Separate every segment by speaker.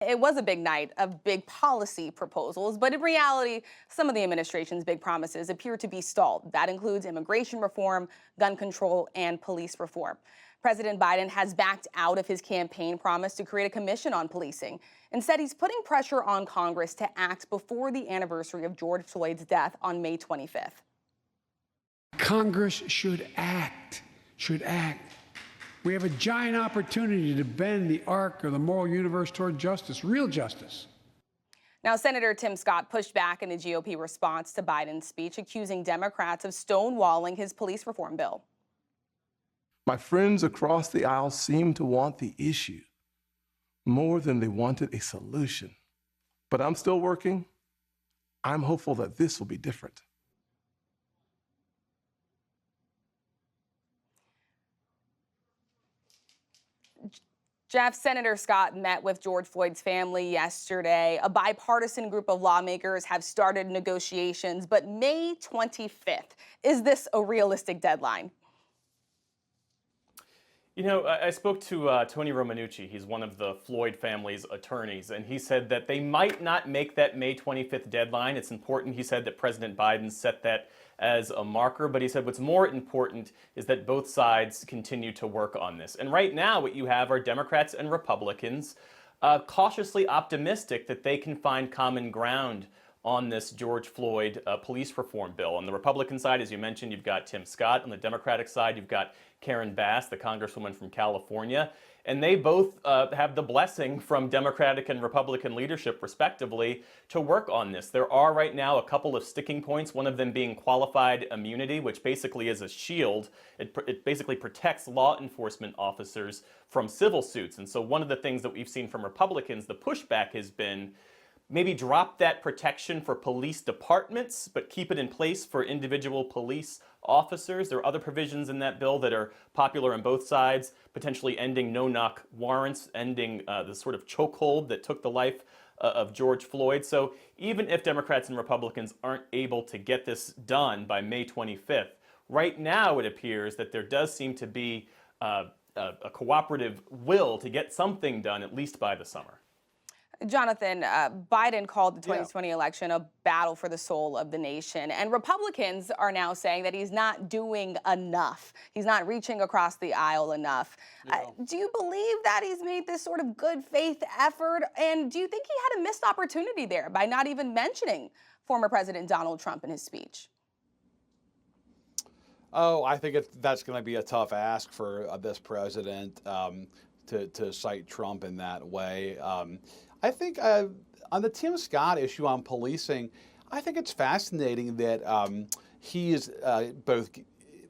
Speaker 1: It was a big night of big policy proposals, but in reality, some of the administration's big promises appear to be stalled. That includes immigration reform, gun control, and police reform. President Biden has backed out of his campaign promise to create a commission on policing. Instead, he's putting pressure on Congress to act before the anniversary of George Floyd's death on May 25th.
Speaker 2: Congress should act, We have a giant opportunity to bend the arc of the moral universe toward justice, real justice.
Speaker 1: Now, Senator Tim Scott pushed back in the GOP response to Biden's speech, accusing Democrats of stonewalling his police reform bill.
Speaker 3: My friends across the aisle seem to want the issue more than they wanted a solution. But I'm still working. I'm hopeful that this will be different.
Speaker 1: Jeff, Senator Scott met with George Floyd's family yesterday. A bipartisan group of lawmakers have started negotiations, but May 25th, is this a realistic deadline?
Speaker 4: You know, I spoke to Tony Romanucci. He's one of the Floyd family's attorneys, and he said that they might not make that May 25th deadline. It's important, he said, that President Biden set that as a marker, but he said what's more important is that both sides continue to work on this. And right now, what you have are Democrats and Republicans cautiously optimistic that they can find common ground on this George Floyd police reform bill. On the Republican side, as you mentioned, you've got Tim Scott. On the Democratic side, you've got Karen Bass, the congresswoman from California. And they both have the blessing from Democratic and Republican leadership, respectively, to work on this. There are right now a couple of sticking points, one of them being qualified immunity, which basically is a shield. It basically protects law enforcement officers from civil suits. And so one of the things that we've seen from Republicans, the pushback has been maybe drop that protection for police departments, but keep it in place for individual police officers. There are other provisions in that bill that are popular on both sides, potentially ending no-knock warrants, ending the sort of chokehold that took the life of George Floyd. So even if Democrats and Republicans aren't able to get this done by May 25th, right now it appears that there does seem to be a cooperative will to get something done, at least by the summer.
Speaker 1: Jonathan, Biden called the 2020 election a battle for the soul of the nation. And Republicans are now saying that he's not doing enough. He's not reaching across the aisle enough. Do you believe that he's made this sort of good faith effort? And do you think he had a missed opportunity there by not even mentioning former President Donald Trump in his speech?
Speaker 5: Oh, I think that's going to be a tough ask for this president to cite Trump in that way. I think on the Tim Scott issue on policing, I think it's fascinating that he is both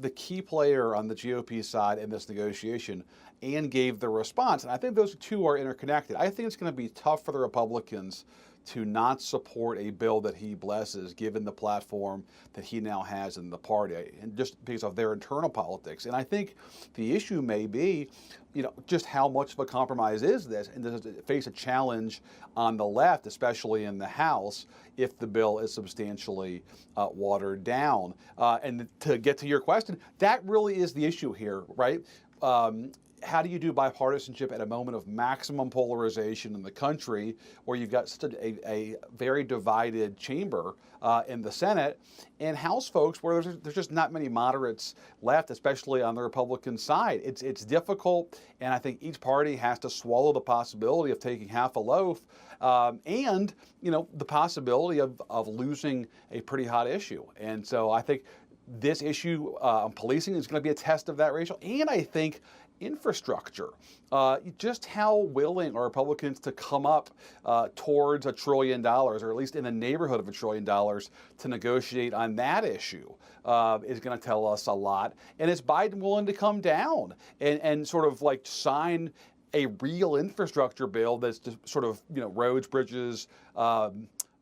Speaker 5: the key player on the GOP side in this negotiation and gave the response. And I think those two are interconnected. I think it's going to be tough for the Republicans to not support a bill that he blesses, given the platform that he now has in the party, and just because of their internal politics. And I think the issue may be, just how much of a compromise is this, and does it face a challenge on the left, especially in the House, if the bill is substantially watered down. And to get to your question, that really is the issue here, right? How do you do bipartisanship at a moment of maximum polarization in the country, where you've got such a very divided chamber in the Senate, and House folks where there's just not many moderates left, especially on the Republican side? It's difficult, and I think each party has to swallow the possibility of taking half a loaf, and the possibility of losing a pretty hot issue. And so I think this issue on policing is going to be a test of that, Rachel, and I think infrastructure. Just how willing are Republicans to come up towards $1 trillion, or at least in the neighborhood of $1 trillion, to negotiate on that issue is going to tell us a lot. And is Biden willing to come down and sort of like sign a real infrastructure bill that's just sort of, roads, bridges,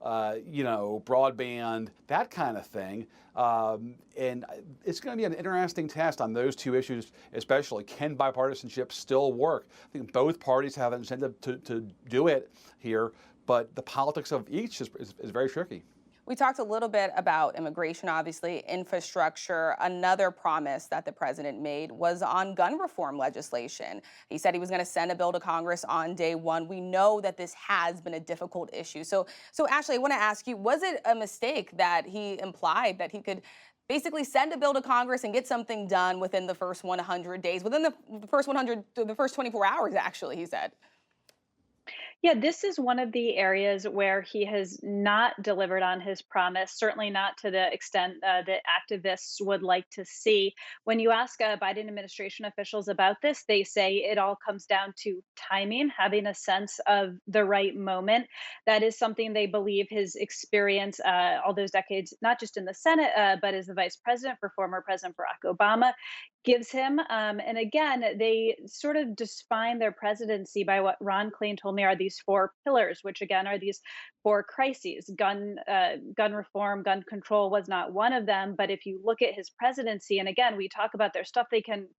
Speaker 5: broadband, that kind of thing. And it's going to be an interesting test on those two issues, especially. Can bipartisanship still work? I think both parties have an incentive to do it here, but the politics of each is very tricky.
Speaker 1: We talked a little bit about immigration, obviously, infrastructure. Another promise that the president made was on gun reform legislation. He said he was going to send a bill to Congress on day one. We know that this has been a difficult issue. So Ashley, I want to ask you, was it a mistake that he implied that he could basically send a bill to Congress and get something done within the first 100 days, within the first 24 hours, actually, he said?
Speaker 6: Yeah, this is one of the areas where he has not delivered on his promise, certainly not to the extent that activists would like to see. When you ask Biden administration officials about this, they say it all comes down to timing, having a sense of the right moment. That is something they believe his experience, all those decades, not just in the Senate, but as the vice president for former President Barack Obama, gives him. And again, they sort of define their presidency by what Ron Klain told me are these four pillars, which again are these four crises. Gun reform, gun control was not one of them. But if you look at his presidency, and again, we talk about there's stuff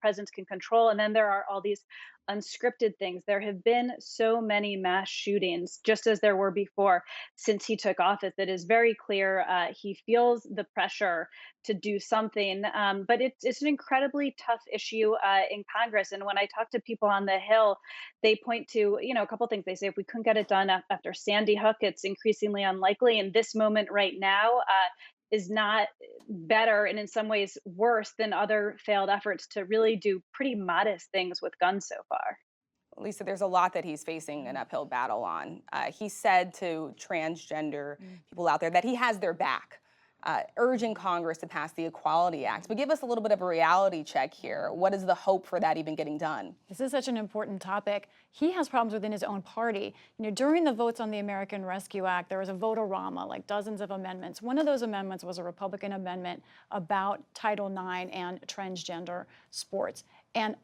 Speaker 6: presidents can control, and then there are all these unscripted things. There have been so many mass shootings, just as there were before, since he took office. It is very clear he feels the pressure to do something. But it's an incredibly tough issue in Congress. And when I talk to people on the Hill, they point to, a couple things. They say if we couldn't get it done after Sandy Hook, it's increasingly unlikely. And this moment right now is not better and in some ways worse than other failed efforts to really do pretty modest things with guns so far.
Speaker 1: Lisa, there's a lot that he's facing an uphill battle on. He said to transgender people out there that he has their back, urging Congress to pass the Equality Act. But give us a little bit of a reality check here. What is the hope for that even getting done?
Speaker 7: This is such an important topic. He has problems within his own party. During the votes on the American Rescue Act, there was a vote-a-rama, like dozens of amendments. One of those amendments was a Republican amendment about Title IX and transgender sports. And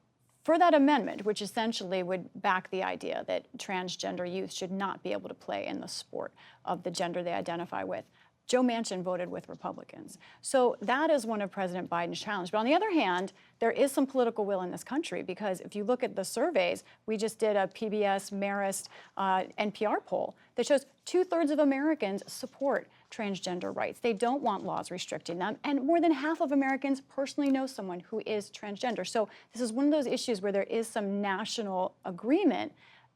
Speaker 7: for that amendment, which essentially would back the idea that transgender youth should not be able to play in the sport of the gender they identify with, Joe Manchin voted with Republicans. So that is one of President Biden's challenges. But on the other hand, there is some political will in this country, because if you look at the surveys, we just did a PBS, Marist, NPR poll that shows 2/3 of Americans support transgender rights. They don't want laws restricting them. And more than half of Americans personally know someone who is transgender. So this is one of those issues where there is some national agreement,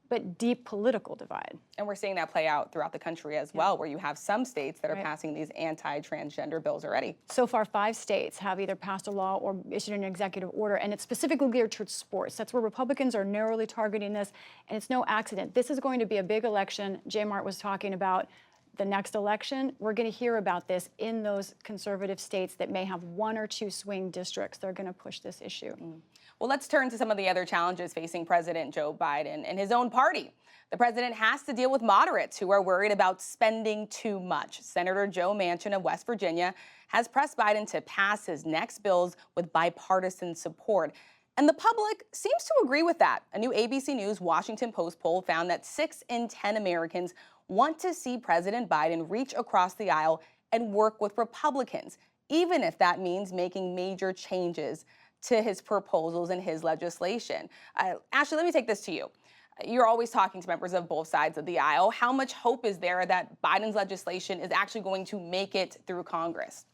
Speaker 7: but deep political divide.
Speaker 1: And we're seeing that play out throughout the country as well, where you have some states that are passing these anti-transgender bills already.
Speaker 7: So far, 5 states have either passed a law or issued an executive order, and it's specifically geared towards sports. That's where Republicans are narrowly targeting this, and it's no accident. This is going to be a big election. J. Mart was talking about the next election. We're going to hear about this in those conservative states that may have 1 or 2 swing districts. They're going to push this issue.
Speaker 1: Well, let's turn to some of the other challenges facing President Joe Biden and his own party. The president has to deal with moderates who are worried about spending too much. Senator Joe Manchin of West Virginia has pressed Biden to pass his next bills with bipartisan support. And the public seems to agree with that. A new ABC News Washington Post poll found that 6 in 10 Americans want to see President Biden reach across the aisle and work with Republicans, even if that means making major changes to his proposals and his legislation. Ashley, let me take this to you. You're always talking to members of both sides of the aisle. How much hope is there that Biden's legislation is actually going to make it through Congress?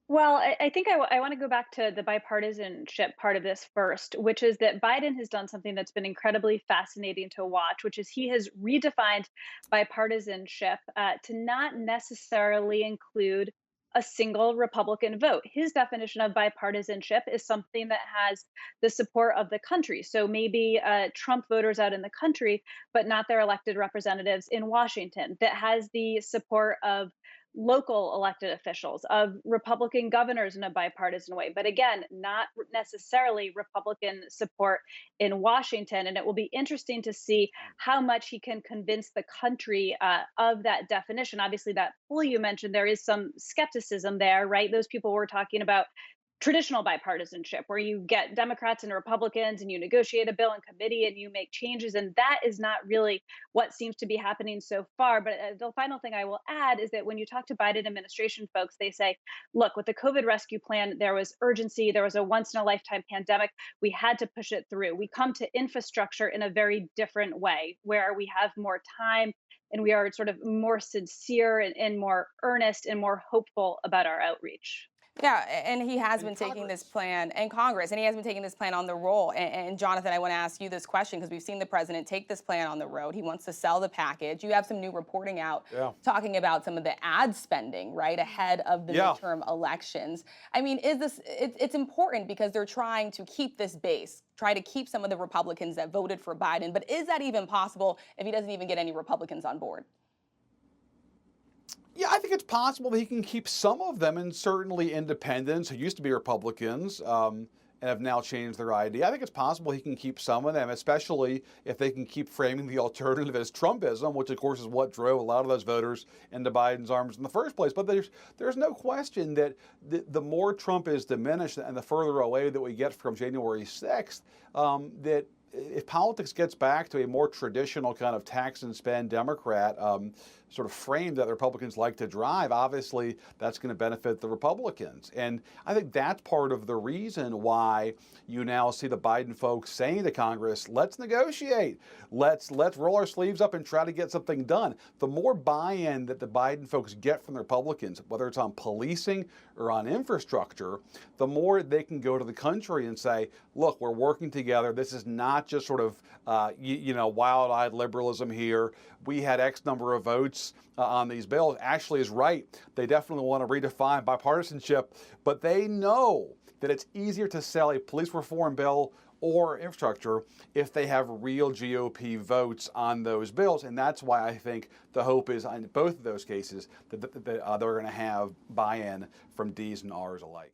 Speaker 6: Well, I think I want to go back to the bipartisanship part of this first, which is that Biden has done something that's been incredibly fascinating to watch, which is he has redefined bipartisanship to not necessarily include a single Republican vote. His definition of bipartisanship is something that has the support of the country. So maybe Trump voters out in the country, but not their elected representatives in Washington, that has the support of local elected officials, of Republican governors in a bipartisan way. But again, not necessarily Republican support in Washington. And it will be interesting to see how much he can convince the country of that definition. Obviously, that poll you mentioned, there is some skepticism there, right? Those people were talking about traditional bipartisanship where you get Democrats and Republicans and you negotiate a bill in committee and you make changes. And that is not really what seems to be happening so far. But the final thing I will add is that when you talk to Biden administration folks, they say, look, with the COVID rescue plan, there was urgency. There was a once in a lifetime pandemic. We had to push it through. We come to infrastructure in a very different way where we have more time and we are sort of more sincere and more earnest and more hopeful about our outreach.
Speaker 1: Yeah, and he has been taking this plan in Congress, and he has been taking this plan on the roll. And Jonathan, I want to ask you this question because we've seen the president take this plan on the road. He wants to sell the package. You have some new reporting out talking about some of the ad spending, right, ahead of the midterm elections. I mean, it's important because they're trying to keep this base, try to keep some of the Republicans that voted for Biden. But is that even possible if he doesn't even get any Republicans on board?
Speaker 5: Yeah, I think it's possible that he can keep some of them, and certainly independents who used to be Republicans and have now changed their idea. I think it's possible he can keep some of them, especially if they can keep framing the alternative as Trumpism, which of course is what drove a lot of those voters into Biden's arms in the first place. But there's no question that the more Trump is diminished and the further away that we get from January 6th, that if politics gets back to a more traditional kind of tax and spend Democrat sort of frame that the Republicans like to drive, obviously that's going to benefit the Republicans. And I think that's part of the reason why you now see the Biden folks saying to Congress, let's negotiate. Let's roll our sleeves up and try to get something done. The more buy-in that the Biden folks get from the Republicans, whether it's on policing or on infrastructure, the more they can go to the country and say, look, we're working together. This is not just sort of, wild-eyed liberalism here. We had X number of votes on these bills. Ashley is right. They definitely want to redefine bipartisanship, but they know that it's easier to sell a police reform bill or infrastructure if they have real GOP votes on those bills. And that's why I think the hope is in both of those cases that they're going to have buy-in from D's and R's alike.